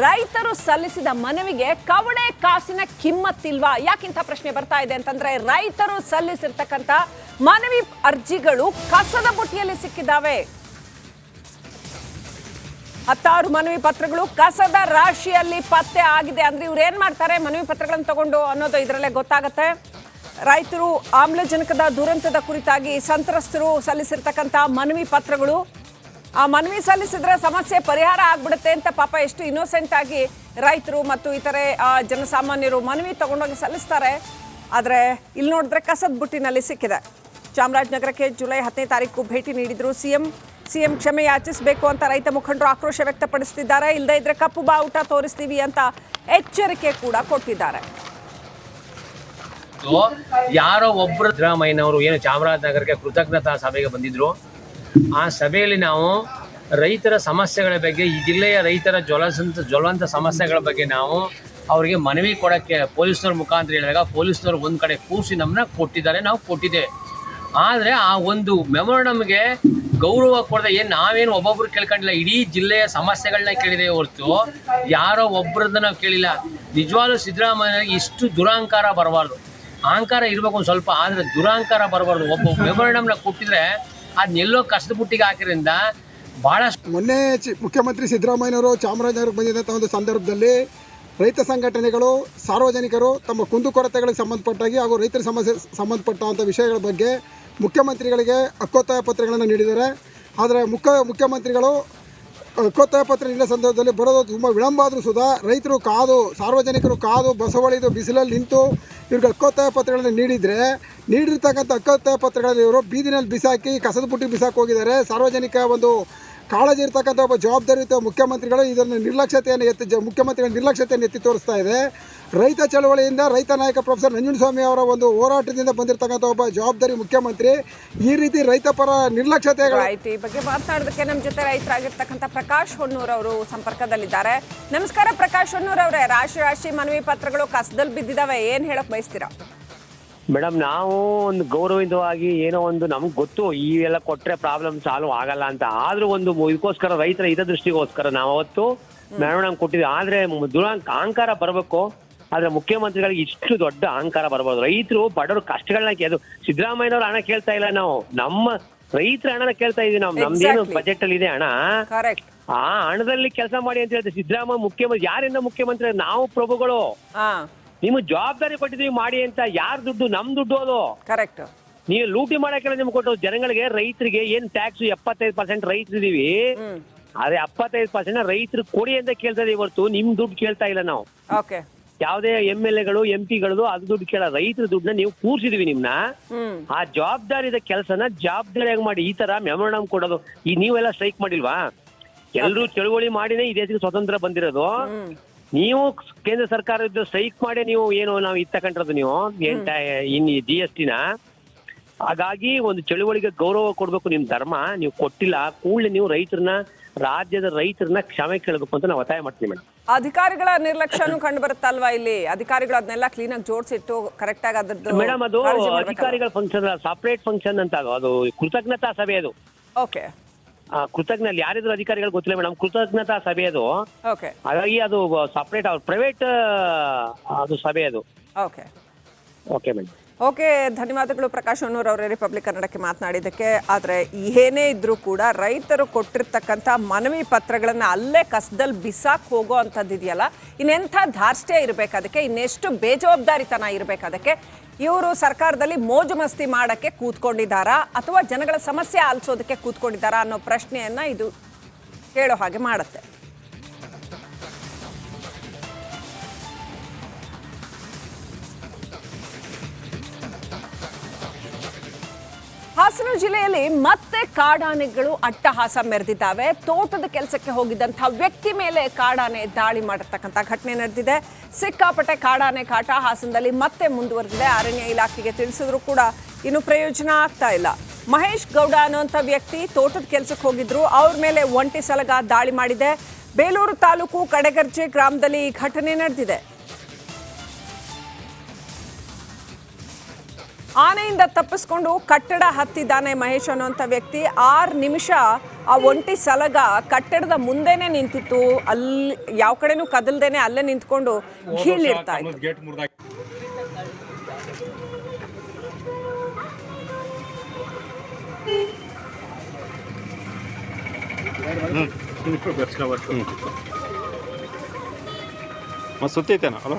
ರೈತರು ಸಲ್ಲಿಸಿದ ಮನವಿಗೆ ಕವಡೆ ಕಾಸಿನ ಕಿಮ್ಮತ್ತಿಲ್ವಾ? ಯಾಕಿಂತ ಪ್ರಶ್ನೆ ಬರ್ತಾ ಇದೆ ಅಂತಂದ್ರೆ ರೈತರು ಸಲ್ಲಿಸಿರ್ತಕ್ಕಂಥ ಮನವಿ ಅರ್ಜಿಗಳು ಕಸದ ಬುಟ್ಟಿಯಲ್ಲಿ ಸಿಕ್ಕಿದ್ದಾವೆ. 16 ಮನವಿ ಪತ್ರಗಳು ಕಸದ ರಾಶಿಯಲ್ಲಿ ಪತ್ತೆ ಆಗಿದೆ. ಅಂದ್ರೆ ಇವ್ರು ಏನ್ ಮಾಡ್ತಾರೆ, ಮನವಿ ಪತ್ರಗಳನ್ನು ತಗೊಂಡು ಅನ್ನೋದು ಇದರಲ್ಲೇ ಗೊತ್ತಾಗತ್ತೆ. ರೈತರು ಆಮ್ಲಜನಕದ ದುರಂತದ ಕುರಿತಾಗಿ ಸಂತ್ರಸ್ತರು ಸಲ್ಲಿಸಿರ್ತಕ್ಕಂಥ ಮನವಿ ಪತ್ರಗಳು, ಆ ಮನವಿ ಸಲ್ಲಿಸಿದ್ರೆ ಸಮಸ್ಯೆ ಪರಿಹಾರ ಆಗ್ಬಿಡುತ್ತೆ ಅಂತ ಪಾಪ ಎಷ್ಟು ಇನ್ನೋಸೆಂಟ್ ಆಗಿ ರೈತರು ಮತ್ತು ಇತರೆ ಜನಸಾಮಾನ್ಯರು ಮನವಿ ತಗೊಂಡೋಗಿ ಸಲ್ಲಿಸ್ತಾರೆ. ಆದರೆ ಇಲ್ಲಿ ನೋಡಿದ್ರೆ ಕಸದ ಬುಟ್ಟಿನಲ್ಲಿ ಸಿಕ್ಕಿದೆ. ಚಾಮರಾಜನಗರಕ್ಕೆ ಜುಲೈ 10ನೇ ತಾರೀಕು ಭೇಟಿ ನೀಡಿದ್ರು ಸಿಎಂ ಕ್ಷಮೆ ಯಾಚಿಸಬೇಕು ಅಂತ ರೈತ ಮುಖಂಡರು ಆಕ್ರೋಶ ವ್ಯಕ್ತಪಡಿಸುತ್ತಿದ್ದಾರೆ. ಇಲ್ಲದೇ ಇದ್ರೆ ಕಪ್ಪು ಬಾವುಟ ತೋರಿಸ್ತೀವಿ ಅಂತ ಎಚ್ಚರಿಕೆ ಕೂಡ ಕೊಟ್ಟಿದ್ದಾರೆ. ಯಾರೋ ಒಬ್ಬರು ಸಿದ್ದರಾಮಯ್ಯನವರು ಏನು ಚಾಮರಾಜನಗರಕ್ಕೆ ಕೃತಜ್ಞತಾ ಸಭೆಗೆ ಬಂದಿದ್ರು. ಆ ಸಭೆಯಲ್ಲಿ ನಾವು ರೈತರ ಸಮಸ್ಯೆಗಳ ಬಗ್ಗೆ, ಈ ಜಿಲ್ಲೆಯ ರೈತರ ಜ್ವಲಂತ ಸಮಸ್ಯೆಗಳ ಬಗ್ಗೆ ನಾವು ಅವರಿಗೆ ಮನವಿ ಕೊಡೋಕ್ಕೆ ಪೊಲೀಸ್ನವ್ರ ಮುಖಾಂತರ ಹೇಳಿದಾಗ ಪೊಲೀಸ್ನವ್ರು ಒಂದು ಕಡೆ ಕೂರಿಸಿ ನಮ್ಮನ್ನ ಕೊಟ್ಟಿದ್ದಾರೆ, ನಾವು ಕೊಟ್ಟಿದ್ದೇವೆ. ಆದರೆ ಆ ಒಂದು ಮೆಮೊರಂಡಮ್ಗೆ ಗೌರವ ಕೊಡದೆ ನಾವೇನು ಒಬ್ಬೊಬ್ರು ಕೇಳ್ಕೊಂಡಿಲ್ಲ, ಇಡೀ ಜಿಲ್ಲೆಯ ಸಮಸ್ಯೆಗಳನ್ನ ಕೇಳಿದ್ದೇವೆ ಹೊರತು ಯಾರೋ ಒಬ್ಬರನ್ನ ನಾವು ಕೇಳಿಲ್ಲ. ನಿಜವಾಗ್ಲೂ ಸಿದ್ದರಾಮಯ್ಯನಿಗೆ ಇಷ್ಟು ದುರಹಂಕಾರ ಬರಬಾರ್ದು. ಅಹಂಕಾರ ಇರಬೇಕು ಒಂದು ಸ್ವಲ್ಪ, ಆದರೆ ದುರಹಂಕಾರ ಬರಬಾರ್ದು. ಒಬ್ಬ ಮೆಮೊರಂಡಮ್ನ ಕೊಟ್ಟಿದ್ರೆ ಅದನ್ನೆಲ್ಲೋ ಕಸದ ಬುಟ್ಟಿಗೆ ಹಾಕಿದ್ರಿಂದ ಭಾಳಷ್ಟು. ಮೊನ್ನೆ ಮುಖ್ಯಮಂತ್ರಿ ಸಿದ್ದರಾಮಯ್ಯನವರು ಚಾಮರಾಜನಗರಕ್ಕೆ ಬಂದಿದ್ದಂಥ ಒಂದು ಸಂದರ್ಭದಲ್ಲಿ ರೈತ ಸಂಘಟನೆಗಳು, ಸಾರ್ವಜನಿಕರು ತಮ್ಮ ಕುಂದುಕೊರತೆಗಳಿಗೆ ಸಂಬಂಧಪಟ್ಟಾಗಿ ಹಾಗೂ ರೈತರ ಸಮಸ್ಯೆ ಸಂಬಂಧಪಟ್ಟಂಥ ವಿಷಯಗಳ ಬಗ್ಗೆ ಮುಖ್ಯಮಂತ್ರಿಗಳಿಗೆ ಹಕ್ಕೊತ್ತಾಯ ಪತ್ರಗಳನ್ನು ನೀಡಿದ್ದಾರೆ. ಆದರೆ ಮುಖ್ಯಮಂತ್ರಿಗಳು ಹಕ್ಕೊತ್ತಾಯ ಪತ್ರ ನೀಡಿದ ಸಂದರ್ಭದಲ್ಲಿ ಬರೋದು ತುಂಬ ವಿಳಂಬ ಆದರೂ ಸುಧಾ ರೈತರು ಕಾದು, ಸಾರ್ವಜನಿಕರು ಕಾದು ಬಸವಳಿದು ಬಿಸಿಲಲ್ಲಿ ನಿಂತು ಇವ್ರಿಗೆ ಹಕ್ಕೊತ್ತಾಯ ಪತ್ರಗಳನ್ನು ನೀಡಿರ್ತಕ್ಕಂಥ ಹಕ್ಕೊತ್ತಾಯ ಪತ್ರಗಳಲ್ಲಿ ಇವರು ಬೀದಿನಲ್ಲಿ ಬಿಸಾಕಿ ಕಸದ ಬುಟ್ಟಿ ಬಿಸಾಕಿ ಹೋಗಿದ್ದಾರೆ. ಸಾರ್ವಜನಿಕ ಒಂದು ಕಾಳಜಿ ಇರ್ತಕ್ಕಂಥ ಒಬ್ಬ ಜವಾಬ್ದಾರಿಯುತ ಮುಖ್ಯಮಂತ್ರಿಗಳು ಇದನ್ನು ಮುಖ್ಯಮಂತ್ರಿಗಳ ನಿರ್ಲಕ್ಷ್ಯತೆಯನ್ನು ಎತ್ತಿ ತೋರಿಸ್ತಾ ಇದೆ. ರೈತ ಚಳವಳಿಯಿಂದ ರೈತ ನಾಯಕ ಪ್ರೊಫೆಸರ್ ನಂಜುಂಡಸ್ವಾಮಿ ಅವರ ಒಂದು ಹೋರಾಟದಿಂದ ಬಂದಿರತಕ್ಕಂಥ ಒಬ್ಬ ಜವಾಬ್ದಾರಿ ಮುಖ್ಯಮಂತ್ರಿ ಈ ರೀತಿ ರೈತ ಪರ ನಿರ್ಲಕ್ಷ್ಯತೆ. ಈ ಬಗ್ಗೆ ಮಾತನಾಡೋದಕ್ಕೆ ನಮ್ಮ ಜೊತೆ ರೈತರಾಗಿರ್ತಕ್ಕಂಥ ಪ್ರಕಾಶ್ ಹೊನ್ನೂರ್ ಅವರು ಸಂಪರ್ಕದಲ್ಲಿದ್ದಾರೆ. ನಮಸ್ಕಾರ ಪ್ರಕಾಶ್ ಹೊನ್ನೂರ್ ಅವರೇ, ರಾಶಿ ಮನವಿ ಪತ್ರಗಳು ಕಸದಲ್ಲಿ ಬಿದ್ದಿದ್ದಾವೆ, ಏನ್ ಹೇಳಕ್ ಬಯಸ್ತೀರಾ? ಮೇಡಮ್, ನಾವು ಒಂದು ಗೌರವಯುತವಾಗಿ ಏನೋ ಒಂದು ನಮ್ಗೆ ಗೊತ್ತು ಈ ಎಲ್ಲ ಕೊಟ್ರೆ ಪ್ರಾಬ್ಲಮ್ ಸಾಲ್ವ್ ಆಗಲ್ಲ ಅಂತ, ಆದ್ರೂ ಒಂದು ಇದಕ್ಕೋಸ್ಕರ ರೈತರ ಹಿತದೃಷ್ಟಿಗೋಸ್ಕರ ನಾವು ಅವತ್ತು ಮೆರವಣಿಗೆ ಕೊಟ್ಟಿದ್ವಿ. ಆದ್ರೆ ಅಹಂಕಾರ ಬರಬೇಕು, ಆದ್ರೆ ಮುಖ್ಯಮಂತ್ರಿಗಳಿಗೆ ಇಷ್ಟು ದೊಡ್ಡ ಅಹಂಕಾರ ಬರಬಾರ್ದು. ರೈತರು ಬಡವರು ಕಷ್ಟಗಳನ್ನ ಅದು ಸಿದ್ದರಾಮಯ್ಯನವ್ರ ಹಣ ಕೇಳ್ತಾ ಇಲ್ಲ, ನಾವು ನಮ್ಮ ರೈತರ ಹಣನ ಕೇಳ್ತಾ ಇದೀವಿ. ನಮ್ದೇನು ಬಜೆಟ್ ಅಲ್ಲಿ ಇದೆ ಹಣ, ಆ ಹಣದಲ್ಲಿ ಕೆಲಸ ಮಾಡಿ ಅಂತ ಹೇಳ್ತಾರೆ ಸಿದ್ದರಾಮಯ್ಯ ಮುಖ್ಯಮಂತ್ರಿ. ಯಾರಿಂದ ಮುಖ್ಯಮಂತ್ರಿ? ನಾವು ಪ್ರಭುಗಳು, ನಿಮ್ಗೆ ಜವಾಬ್ದಾರಿ ಕೊಟ್ಟಿದೀವಿ ಮಾಡಿ ಅಂತ. ಯಾರ ದುಡ್ಡು? ನಮ್ ದುಡ್ಡು ಅದು. ಕರೆಕ್ಟ್. ನೀವು ಲೂಟಿ ಮಾಡಕ್ಕೆಲ್ಲ ನಿಮ್ಗೆ ಕೊಟ್ಟು ಜನಗಳಿಗೆ, ರೈತರಿಗೆ ಏನ್ ಟ್ಯಾಕ್ಸ್ 75% ರೈತರಿದೀವಿ, ಅದೇ 75% ರೈತರು ಕೊಡಿ ಅಂತ ಕೇಳ್ತಾ ಇದೀವಿ ಹೊರತು ನಿಮ್ ದುಡ್ಡು ಕೇಳ್ತಾ ಇಲ್ಲ ನಾವು. ಯಾವುದೇ MLAಗಳು MP ಗಳು ಅದು ದುಡ್ಡು ಕೇಳ, ರೈತರ ದುಡ್ಡನ್ನ ನೀವು ಕೂರ್ಸಿದೀವಿ ನಿಮ್ನ. ಆ ಜವಾಬ್ದಾರಿದ ಕೆಲಸನ ಜವಾಬ್ದಾರಿಯಾಗಿ ಮಾಡಿ. ಈ ತರ ಮೆಮೊರಂಡಮ್ ಕೊಡೋದು, ಈ ನೀವೆಲ್ಲ ಸ್ಟ್ರೈಕ್ ಮಾಡಿಲ್ವಾ? ಎಲ್ರು ಚಳುವಳಿ ಮಾಡಿನೇ ಈ ದೇಶಕ್ಕೆ ಸ್ವತಂತ್ರ ಬಂದಿರೋದು. ನೀವು ಕೇಂದ್ರ ಸರ್ಕಾರದ ಸ್ಟ್ರೈಕ್ ಮಾಡಿ ನೀವು ಏನು ನಾವು ಇತ್ತಕೊಂಡ್ರದ್ದು ನೀವು ಇನ್ನು GSTನ. ಹಾಗಾಗಿ ಒಂದು ಚಳುವಳಿಗೆ ಗೌರವ ಕೊಡ್ಬೇಕು, ನಿಮ್ ಧರ್ಮ. ನೀವು ಕೊಟ್ಟಿಲ್ಲ, ಕೂಡಲೇ ನೀವು ರಾಜ್ಯದ ರೈತರನ್ನ ಕ್ಷಮೆ ಕೇಳಬೇಕು ಅಂತ ನಾವು ಒತ್ತಾಯ ಮಾಡ್ತೀವಿ ಮೇಡಮ್. ಅಧಿಕಾರಿಗಳ ನಿರ್ಲಕ್ಷ್ಯನೂ ಕಂಡು ಬರುತ್ತಲ್ವಾ ಇಲ್ಲಿ? ಅಧಿಕಾರಿಗಳು ಅದನ್ನೆಲ್ಲ ಕ್ಲೀನ್ ಆಗಿ ಜೋಡಿಸಿಟ್ಟು ಕರೆಕ್ಟ್ ಆಗಿ ಅದದ್ದು ಮೇಡಮ್, ಅದು ಅಧಿಕಾರಿಗಳ ಫಂಕ್ಷನ್ ಸಪರೇಟ್ ಫಂಕ್ಷನ್ ಅಂತ, ಅದು ಕೃತಜ್ಞತಾ ಸಭೆ ಅದು. ಓಕೆ. ಕೃತಜ್ಞಲ್ಲಿ ಯಾರಿದ್ರು ಅಧಿಕಾರಿಗಳು ಗೊತ್ತಿಲ್ಲ ಮೇಡಮ್, ಕೃತಜ್ಞತಾ ಸಭೆ ಅದು. ಹಾಗಾಗಿ ಅದು ಸಪರೇಟ್ ಅವ್ರ ಪ್ರೈವೇಟ್ ಅದು ಸಭೆ ಅದು. Okay madam. ಓಕೆ, ಧನ್ಯವಾದಗಳು ಪ್ರಕಾಶ್ ಹೊನ್ನೂರ್ ಅವರೇ ರಿಪಬ್ಲಿಕ್ ಕನ್ನಡಕ್ಕೆ ಮಾತನಾಡಿದ್ದಕ್ಕೆ. ಆದರೆ ಏನೇ ಇದ್ರೂ ಕೂಡ ರೈತರು ಕೊಟ್ಟಿರ್ತಕ್ಕಂಥ ಮನವಿ ಪತ್ರಗಳನ್ನು ಅಲ್ಲೇ ಕಸದಲ್ಲಿ ಬಿಸಾಕ್ ಹೋಗೋ ಅಂಥದ್ದಿದೆಯಲ್ಲ, ಇನ್ನೆಂಥ ಧಾರ್ಷ್ಟ್ಯ ಇರಬೇಕು ಅದಕ್ಕೆ, ಇನ್ನೆಷ್ಟು ಬೇಜವಾಬ್ದಾರಿತನ ಇರಬೇಕು ಅದಕ್ಕೆ. ಇವರು ಸರ್ಕಾರದಲ್ಲಿ ಮೋಜು ಮಸ್ತಿ ಮಾಡೋಕ್ಕೆ ಕೂತ್ಕೊಂಡಿದ್ದಾರಾ ಅಥವಾ ಜನಗಳ ಸಮಸ್ಯೆ ಆಲಿಸೋದಕ್ಕೆ ಕೂತ್ಕೊಂಡಿದ್ದಾರಾ ಅನ್ನೋ ಪ್ರಶ್ನೆಯನ್ನು ಇದು ಹೇಳೋ ಹಾಗೆ ಮಾಡುತ್ತೆ. ಹಾಸನ ಜಿಲ್ಲೆಯಲ್ಲಿ ಮತ್ತೆ ಕಾಡಾನೆಗಳು ಅಟ್ಟಹಾಸ ಮೆರೆದಿದ್ದಾವೆ. ತೋಟದ ಕೆಲಸಕ್ಕೆ ಹೋಗಿದ್ದಂಥ ವ್ಯಕ್ತಿ ಮೇಲೆ ಕಾಡಾನೆ ದಾಳಿ ಮಾಡಿರ್ತಕ್ಕಂಥ ಘಟನೆ ನಡೆದಿದೆ. ಸಿಕ್ಕಾಪಟ್ಟೆ ಕಾಡಾನೆ ಕಾಟ ಹಾಸನದಲ್ಲಿ ಮತ್ತೆ ಮುಂದುವರೆದಿದೆ. ಅರಣ್ಯ ಇಲಾಖೆಗೆ ತಿಳಿಸಿದ್ರು ಕೂಡ ಇನ್ನು ಪ್ರಯೋಜನ ಆಗ್ತಾ ಇಲ್ಲ. ಮಹೇಶ್ ಗೌಡ ಅನ್ನುವಂಥ ವ್ಯಕ್ತಿ ತೋಟದ ಕೆಲಸಕ್ಕೆ ಹೋಗಿದ್ರು, ಅವ್ರ ಮೇಲೆ ಒಂಟಿ ಸಲಗ ದಾಳಿ ಮಾಡಿದೆ. ಬೇಲೂರು ತಾಲೂಕು ಕಡೆಗರ್ಜೆ ಗ್ರಾಮದಲ್ಲಿ ಈ ಘಟನೆ ನಡೆದಿದೆ. ಆನೆಯಿಂದ ತಪ್ಪಿಸ್ಕೊಂಡು ಕಟ್ಟಡ ಹತ್ತಿದ್ದಾನೆ ಮಹೇಶ್ ಅನ್ನುವಂಥ ವ್ಯಕ್ತಿ. 6 ನಿಮಿಷ ಆ ಒಂಟಿ ಸಲಗ ಕಟ್ಟಡದ ಮುಂದೆನೆ ನಿಂತಿತ್ತು. ಅಲ್ಲಿ ಯಾವ ಕಡೆನೂ ಕದಲ್ದೇನೆ ಅಲ್ಲೇ ನಿಂತ್ಕೊಂಡು ಗೀಳಿಡ್ತಾ ಇತ್ತು. ಸುತ್ತೈತೇನ ಅಲ್ಲ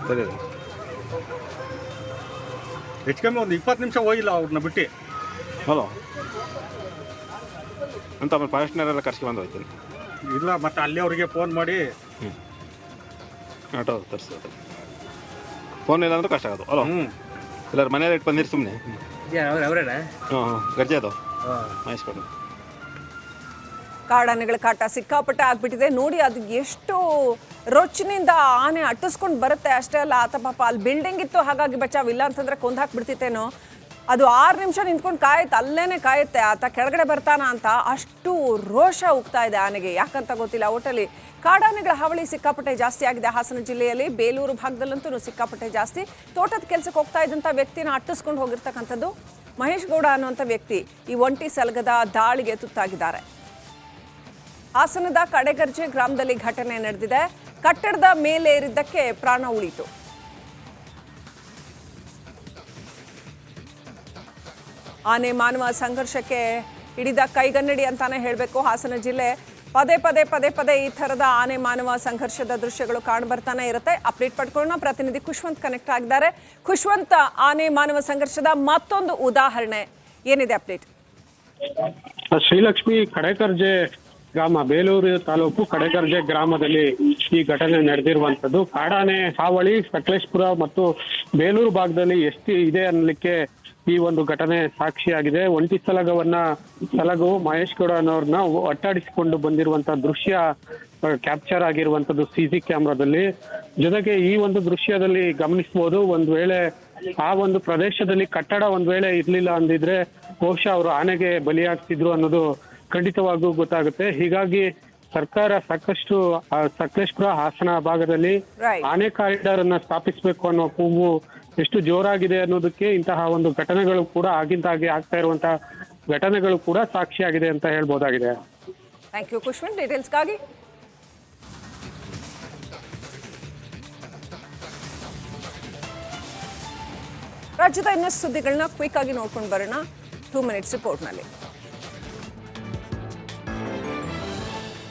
ಸರಿ ಹೆಚ್ಚು ಕಮ್ಮಿ ಒಂದು 20 ನಿಮಿಷ ಹೋಗಿಲ್ಲ ಅವ್ರನ್ನ ಬಿಟ್ಟು. ಹಲೋ ಅಂತ ಆಮೇಲೆ ಫಾರೆಸ್ಟ್ನರೆಲ್ಲ ಕರ್ಸ್ಕೊಂಡು ಬಂದು ಹೋಗ್ತೀನಿ. ಇಲ್ಲ ಮತ್ತೆ ಅಲ್ಲಿ ಅವರಿಗೆ ಫೋನ್ ಮಾಡಿ ಆಟೋ ತರಿಸೋದು. ಫೋನ್ ಇಲ್ಲ ಅಂದ್ರೆ ಕಷ್ಟ ಆಗೋದು. ಹಲೋ ಎಲ್ಲರೂ ಮನೇಲಿ ಇಟ್ಟು ಬಂದಿರಿ ಸುಮ್ಮನೆ. ಹಾಂ ಗರ್ಜೆ ಅದು ಮಹೇಶ್ ಕೊಡು. ಕಾಡಾನೆಗಳ ಕಾಟ ಸಿಕ್ಕಾಪಟ್ಟೆ ಆಗ್ಬಿಟ್ಟಿದೆ ನೋಡಿ. ಅದು ಎಷ್ಟು ರೊಚ್ಚಿನಿಂದ ಆನೆ ಅಟ್ಟಿಸ್ಕೊಂಡು ಬರುತ್ತೆ. ಅಷ್ಟೇ ಅಲ್ಲ, ಆತ ಪಾಪ ಅಲ್ಲಿ ಬಿಲ್ಡಿಂಗ್ ಇತ್ತು ಹಾಗಾಗಿ ಬಚಾವ್, ಇಲ್ಲ ಅಂತಂದ್ರೆ ಕೊಂದು ಹಾಕ್ಬಿಡ್ತಿತ್ತೇನೋ. ಅದು 6 ನಿಮಿಷ ನಿಂತ್ಕೊಂಡು ಕಾಯುತ್ತೆ, ಅಲ್ಲೇನೆ ಕಾಯುತ್ತೆ ಆತ ಕೆಳಗಡೆ ಬರ್ತಾನ ಅಂತ. ಅಷ್ಟು ರೋಷ ಉಗ್ತಾ ಇದೆ ಆನೆಗೆ, ಯಾಕಂತ ಗೊತ್ತಿಲ್ಲ. ಒಟ್ಟಲ್ಲಿ ಕಾಡಾನೆಗಳ ಹಾವಳಿ ಸಿಕ್ಕಾಪಟ್ಟೆ ಜಾಸ್ತಿ ಆಗಿದೆ ಹಾಸನ ಜಿಲ್ಲೆಯಲ್ಲಿ. ಬೇಲೂರು ಭಾಗದಲ್ಲಂತೂ ಸಿಕ್ಕಾಪಟ್ಟೆ ಜಾಸ್ತಿ. ತೋಟದ ಕೆಲಸಕ್ಕೆ ಹೋಗ್ತಾ ಇದ್ದಂಥ ವ್ಯಕ್ತಿನ ಅಟ್ಟಿಸ್ಕೊಂಡು ಹೋಗಿರ್ತಕ್ಕಂಥದ್ದು ಮಹೇಶ್ ಗೌಡ ಅನ್ನುವಂಥ ವ್ಯಕ್ತಿ ಈ ಒಂಟಿ ಸಲಗದ ದಾಳಿಗೆ ತುತ್ತಾಗಿದ್ದಾರೆ. ಹಾಸನದ ಕಡೆಗರ್ಜೆ ಗ್ರಾಮದಲ್ಲಿ ಘಟನೆ ನಡೆದಿದೆ. ಕಟ್ಟಡದ ಮೇಲೆ ಏರಿದ್ದಕ್ಕೆ ಪ್ರಾಣ ಉಳಿಯಿತು. ಆನೆ ಮಾನವ ಸಂಘರ್ಷಕ್ಕೆ ಹಿಡಿದ ಕೈಗನ್ನಡಿ ಅಂತಾನೆ ಹೇಳಬೇಕು. ಹಾಸನ ಜಿಲ್ಲೆ ಪದೇ ಪದೇ ಈ ಥರದ ಆನೆ ಮಾನವ ಸಂಘರ್ಷದ ದೃಶ್ಯಗಳು ಕಾಣು ಬರ್ತಾನೆ ಇರುತ್ತೆ. ಅಪ್ಡೇಟ್ ಪಡ್ಕೊಳ್ಳೋಣ. ಪ್ರತಿನಿಧಿ ಖುಷ್ವಂತ್ ಕನೆಕ್ಟ್ ಆಗಿದ್ದಾರೆ. ಖುಷ್ವಂತ್, ಆನೆ ಮಾನವ ಸಂಘರ್ಷದ ಮತ್ತೊಂದು ಉದಾಹರಣೆ ಏನಿದೆ ಅಪ್ಡೇಟ್? ಶ್ರೀಲಕ್ಷ್ಮಿ, ಕಡೆಕರ್ಜೆ ಗ್ರಾಮ, ಬೇಲೂರು ತಾಲೂಕು ಕಡೆಕರ್ಜೆ ಗ್ರಾಮದಲ್ಲಿ ಈ ಘಟನೆ ನಡೆದಿರುವಂತದ್ದು. ಕಾಡಾನೆ ಹಾವಳಿ ಸಕಲೇಶ್ಪುರ ಮತ್ತು ಬೇಲೂರು ಭಾಗದಲ್ಲಿ ಎಷ್ಟು ಇದೆ ಅನ್ನಲಿಕ್ಕೆ ಈ ಒಂದು ಘಟನೆ ಸಾಕ್ಷಿಯಾಗಿದೆ. ಒಂಟಿ ಸಲಗು ಮಹೇಶ್ ಗೌಡ ಅನ್ನೋರ್ನ ಅಟ್ಟಾಡಿಸಿಕೊಂಡು ಬಂದಿರುವಂತ ದೃಶ್ಯ ಕ್ಯಾಪ್ಚರ್ ಆಗಿರುವಂತದ್ದು CC ಕ್ಯಾಮ್ರಾದಲ್ಲಿ. ಜೊತೆಗೆ ಈ ಒಂದು ದೃಶ್ಯದಲ್ಲಿ ಗಮನಿಸಬಹುದು, ಒಂದ್ ವೇಳೆ ಆ ಒಂದು ಪ್ರದೇಶದಲ್ಲಿ ಕಟ್ಟಡ ಒಂದ್ ವೇಳೆ ಇರ್ಲಿಲ್ಲ ಅಂದಿದ್ರೆ ಬಹುಶಃ ಅವರು ಆನೆಗೆ ಬಲಿಯಾಗ್ತಿದ್ರು ಅನ್ನೋದು ಖಂಡಿತವಾಗೂ ಗೊತ್ತಾಗುತ್ತೆ. ಹೀಗಾಗಿ ಸರ್ಕಾರ ಸಾಕಷ್ಟು ಸಕಲೇಶ್ಪುರ ಹಾಸನ ಭಾಗದಲ್ಲಿ ಆನೆ ಕಾರಿಡಾರ್ ಅನ್ನ ಸ್ಥಾಪಿಸಬೇಕು ಅನ್ನೋ ಕೂಗು ಎಷ್ಟು ಜೋರಾಗಿದೆ ಅನ್ನೋದಕ್ಕೆ ಇಂತಹ ಒಂದು ಘಟನೆಗಳು ಕೂಡ ಆಗಿಂದಾಗೆ ಆಗ್ತಾ ಇರುವಂತಹ ಘಟನೆಗಳು ಕೂಡ ಸಾಕ್ಷಿಯಾಗಿದೆ ಅಂತ ಹೇಳ್ಬೋದಾಗಿದೆ. ಥ್ಯಾಂಕ್ ಯು ಖುಷ್ವಂತ್, ಡೀಟೇಲ್ಸ್ಗಾಗಿ. ರಾಜ್ಯದ ಇನ್ನಷ್ಟು ಸುದ್ದಿಗಳನ್ನ ಕ್ವಿಕ್ ಆಗಿ ನೋಡ್ಕೊಂಡು ಬರೋಣ 2 ಮಿನಿಟ್ಸ್ ರಿಪೋರ್ಟ್ನಲ್ಲಿ.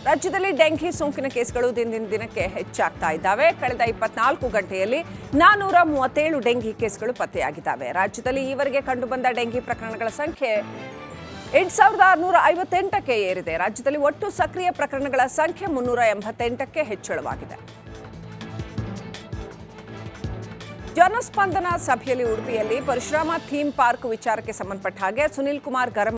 ರಾಜ್ಯದಲ್ಲಿ ಡೆಂಘಿ ಸೋಂಕಿನ ಕೇಸ್ಗಳು ದಿನದಿಂದ ದಿನಕ್ಕೆ ಹೆಚ್ಚಾಗ್ತಾ ಇದ್ದಾವೆ. ಕಳೆದ 24 ಗಂಟೆಯಲ್ಲಿ 437 ಡೆಂಘಿ ಕೇಸ್ಗಳು ಪತ್ತೆಯಾಗಿದ್ದಾವೆ. ರಾಜ್ಯದಲ್ಲಿ ಈವರೆಗೆ ಕಂಡುಬಂದ ಡೆಂಘಿ ಪ್ರಕರಣಗಳ ಸಂಖ್ಯೆ 8658ಕ್ಕೆ ಏರಿದೆ. ರಾಜ್ಯದಲ್ಲಿ ಒಟ್ಟು ಸಕ್ರಿಯ ಪ್ರಕರಣಗಳ ಸಂಖ್ಯೆ 388ಕ್ಕೆ ಹೆಚ್ಚಳವಾಗಿದೆ. ಜನಸ್ಪಂದನ ಸಭೆಯಲ್ಲಿ ಉಡುಪಿಯಲ್ಲಿ ಪರಶುರಾಮ ಥೀಮ್ ಪಾರ್ಕ್ ವಿಚಾರಕ್ಕೆ ಸಂಬಂಧಪಟ್ಟ ಹಾಗೆ ಸುನಿಲ್ ಕುಮಾರ್ ಗರಂ